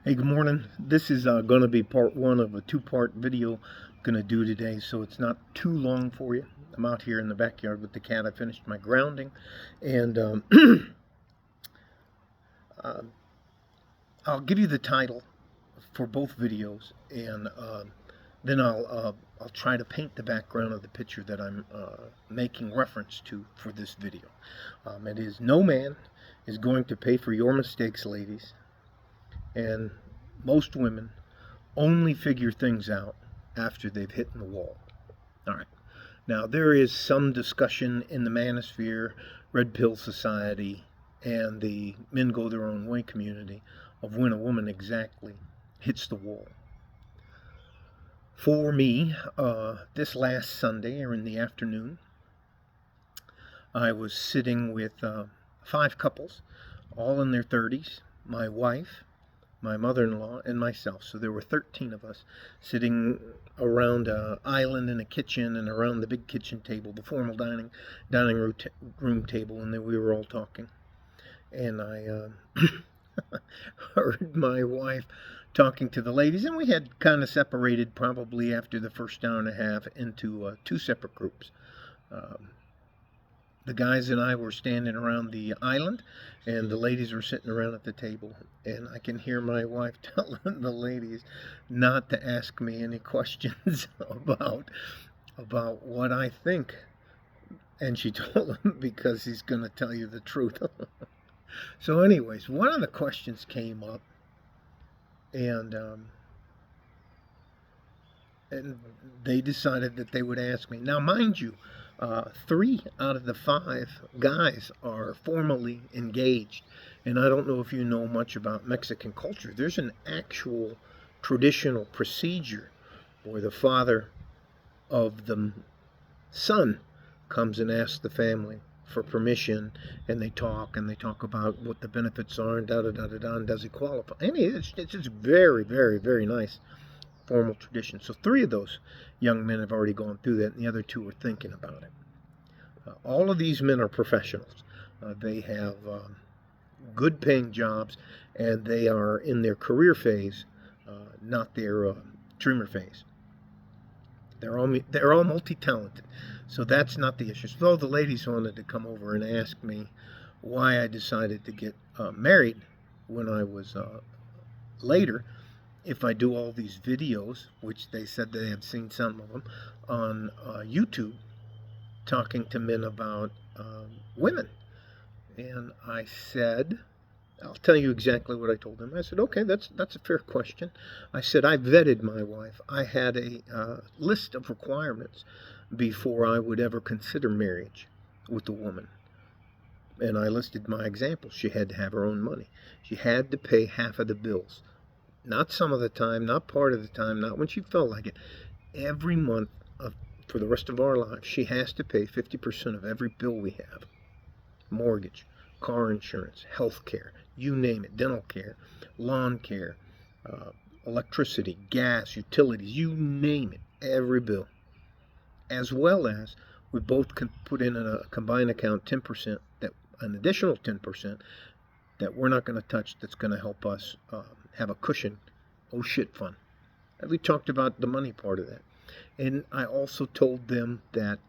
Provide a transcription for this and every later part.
Hey, good morning. This is going to be part one of a two-part video I'm going to do today, so it's not too long for you. I'm out here in the backyard with the cat. I finished my grounding, and uh, I'll give you the title for both videos, and then I'll try to paint the background of the picture that I'm making reference to for this video. It is "No Man is Going to Pay for Your Mistakes, Ladies," and most women only figure things out after they've hit the wall. All right. Now, there is some discussion in the manosphere, Red Pill Society, and the Men Go Their Own Way community of when a woman exactly hits the wall. For me, this last Sunday, or in the afternoon, I was sitting with 5 couples, all in their 30s, my wife, my mother-in-law, and myself. So there were 13 of us sitting around an island in a kitchen and around the big kitchen table, the formal dining room table, and then we were all talking. And I heard my wife talking to the ladies, and we had kind of separated probably after the first hour and a half into 2 separate groups. The guys and I were standing around the island, and the ladies were sitting around at the table. And I can hear my wife telling the ladies not to ask me any questions about what I think. And she told them because he's going to tell you the truth. So anyways, one of the questions came up, and they decided that they would ask me. Now, mind you, 3 out of the 5 guys are formally engaged. And I don't know if you know much about Mexican culture. There's an actual traditional procedure where the father of the son comes and asks the family for permission, and they talk about what the benefits are, and da-da-da-da-da, and does he qualify. And it's just very, very, very nice formal tradition. So 3 of those young men have already gone through that, and the other 2 are thinking about it. All of these men are professionals. They have good paying jobs, and they are in their career phase, not their dreamer phase. They're all multi-talented, so that's not the issue. So the ladies wanted to come over and ask me why I decided to get married when I was later, if I do all these videos, which they said they had seen some of them on YouTube, talking to men about women. And I said, I'll tell you exactly what I told them. I said, okay, that's a fair question. I said, I vetted my wife. I had a list of requirements before I would ever consider marriage with a woman. And I listed my examples. She had to have her own money. She had to pay half of the bills. Not some of the time, not part of the time, not when she felt like it. Every month for the rest of our lives, she has to pay 50% of every bill we have. Mortgage, car insurance, health care, you name it, dental care, lawn care, electricity, gas, utilities, you name it, every bill. As well as we both can put in a combined account 10%, an additional 10% that we're not going to touch, that's going to help us have a cushion, oh shit fund. And we talked about the money part of that. And I also told them that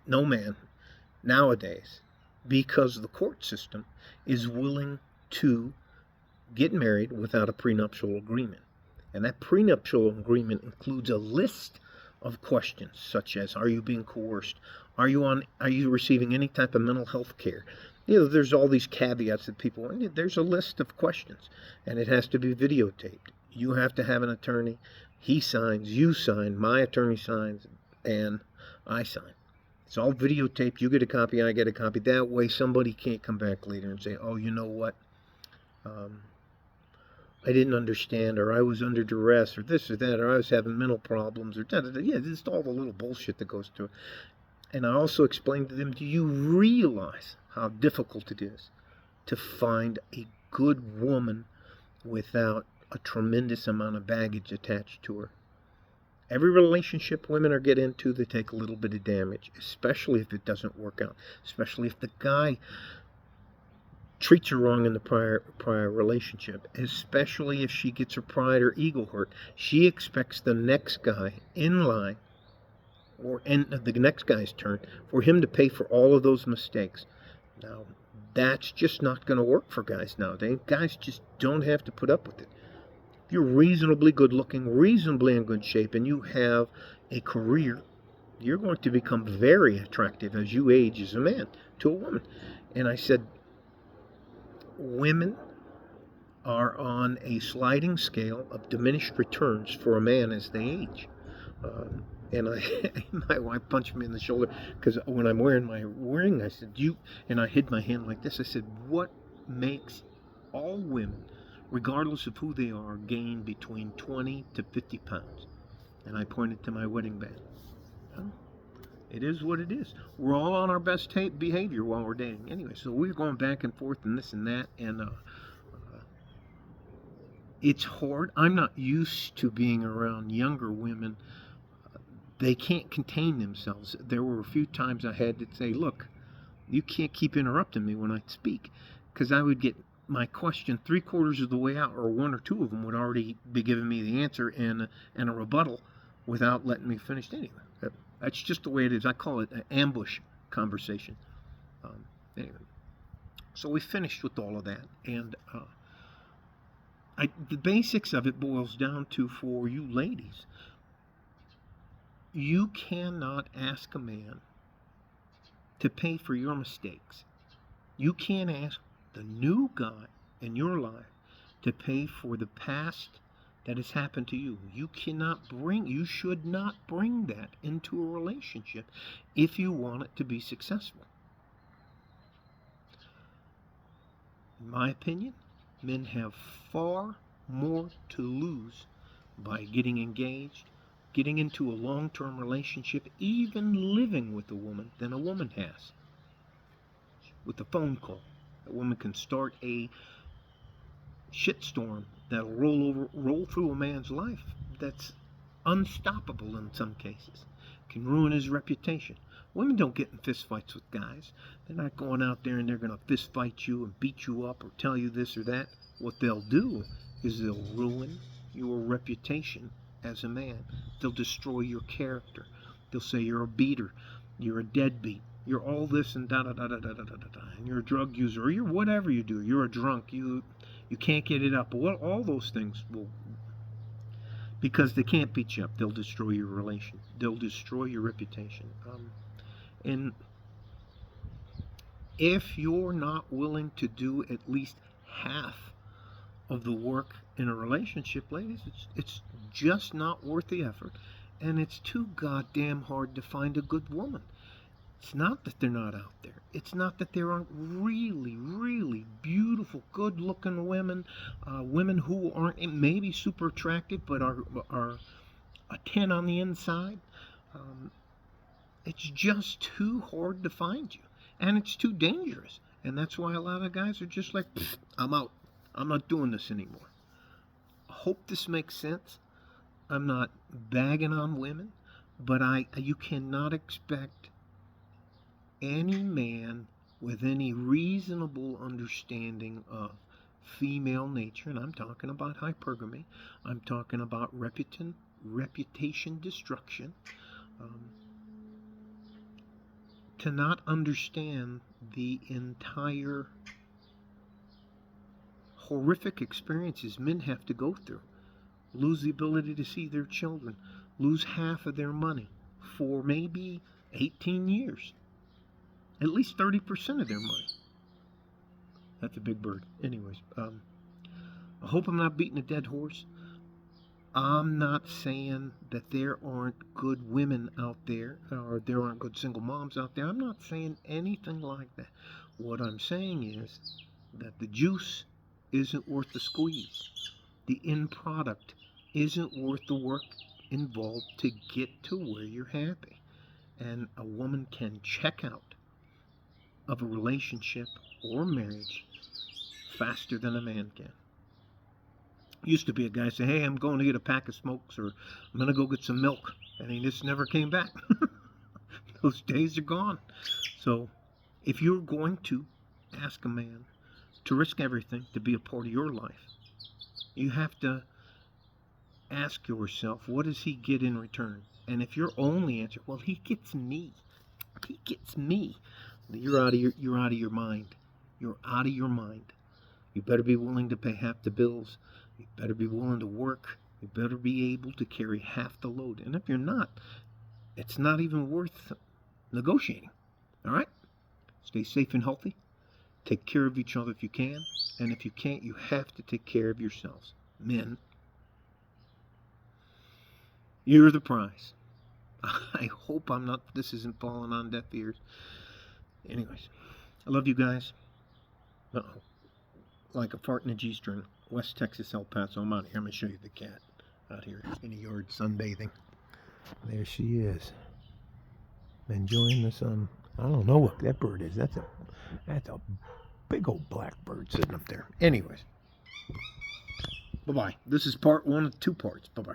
no man nowadays, because the court system, is willing to get married without a prenuptial agreement. And that prenuptial agreement includes a list of questions such as, are you being coerced? Are you receiving any type of mental health care? There's all these caveats that people want. There's a list of questions, and it has to be videotaped. You have to have an attorney. He signs, you sign, my attorney signs, and I sign. It's all videotaped. You get a copy, I get a copy. That way somebody can't come back later and say, oh, you know what? I didn't understand, or I was under duress, or this or that, or I was having mental problems, or da-da-da. Yeah, just all the little bullshit that goes through it. And I also explained to them, do you realize how difficult it is to find a good woman without a tremendous amount of baggage attached to her? Every relationship women are get into, they take a little bit of damage, especially if it doesn't work out, especially if the guy treats her wrong in the prior relationship, especially if she gets her pride or ego hurt. She expects the next guy in line, or the next guy's turn, for him to pay for all of those mistakes. Now, that's just not going to work for guys nowadays. Guys just don't have to put up with it. If you're reasonably good looking, reasonably in good shape, and you have a career, you're going to become very attractive as you age as a man to a woman. And I said, women are on a sliding scale of diminished returns for a man as they age. And my wife punched me in the shoulder because when I'm wearing my ring, I said, and I hid my hand like this. I said, what makes all women, regardless of who they are, gain between 20 to 50 pounds? And I pointed to my wedding band. Well, it is what it is. We're all on our best behavior while we're dating. Anyway, so we're going back and forth and this and that, and it's hard. I'm not used to being around younger women. They can't contain themselves. There were a few times I had to say, look, you can't keep interrupting me when I speak, because I would get my question 3/4 of the way out, or one or two of them would already be giving me the answer and a rebuttal without letting me finish. Anyway, that's just the way it is. I call it an ambush conversation. Anyway, so we finished with all of that, and the basics of it boils down to, for you ladies, you cannot ask a man to pay for your mistakes. You can't ask the new guy in your life to pay for the past that has happened to you. You should not bring that into a relationship if you want it to be successful. In my opinion, men have far more to lose by getting engaged, getting into a long-term relationship, even living with a woman, than a woman has. With a phone call, a woman can start a shitstorm that'll roll through a man's life that's unstoppable in some cases. Can ruin his reputation. Women don't get in fist fights with guys. They're not going out there and they're going to fist fight you and beat you up or tell you this or that. What they'll do is they'll ruin your reputation as a man. They'll destroy your character. They'll say you're a beater, you're a deadbeat, you're all this and da da da da da da da da, and you're a drug user, or you're whatever you do. You're a drunk. You can't get it up. Well, all those things will, because they can't beat you up. They'll destroy your relation. They'll destroy your reputation. And if you're not willing to do at least half of the work in a relationship, ladies, it's just not worth the effort, and it's too goddamn hard to find a good woman. It's not that they're not out there. It's not that there aren't really, really beautiful, good-looking women, women who aren't maybe super attractive but are a 10 on the inside. It's just too hard to find you, and it's too dangerous, and that's why a lot of guys are just like, I'm out. I'm not doing this anymore. I hope this makes sense. I'm not bagging on women, but you cannot expect any man with any reasonable understanding of female nature, and I'm talking about hypergamy, I'm talking about reputation destruction, to not understand the entire horrific experiences men have to go through. Lose the ability to see their children, lose half of their money for maybe 18 years, at least 30% of their money. That's a big bird. Anyways, I hope I'm not beating a dead horse. I'm not saying that there aren't good women out there, or there aren't good single moms out there. I'm not saying anything like that. What I'm saying is that the juice isn't worth the squeeze. The end product isn't worth the work involved to get to where you're happy. And a woman can check out of a relationship or marriage faster than a man can. Used to be a guy say, hey, I'm going to get a pack of smokes, or I'm going to go get some milk, and he just never came back. Those days are gone. So if you're going to ask a man to risk everything to be a part of your life. You have to ask yourself, what does he get in return? And if your only answer, well, he gets me. He gets me. You're out of your mind. You're out of your mind. You better be willing to pay half the bills. You better be willing to work. You better be able to carry half the load. And if you're not, it's not even worth negotiating. All right? Stay safe and healthy. Take care of each other if you can. And if you can't, you have to take care of yourselves. Men, you're the prize. I hope this isn't falling on deaf ears. Anyways, I love you guys. Uh-oh. Like a fart in a G-string. West Texas, El Paso. I'm out here. I'm going to show you the cat out here in the yard sunbathing. There she is. Enjoying the sun. I don't know what that bird is. That's a big old black bird sitting up there. Anyways. Bye-bye. This is part 1 of 2 parts. Bye-bye.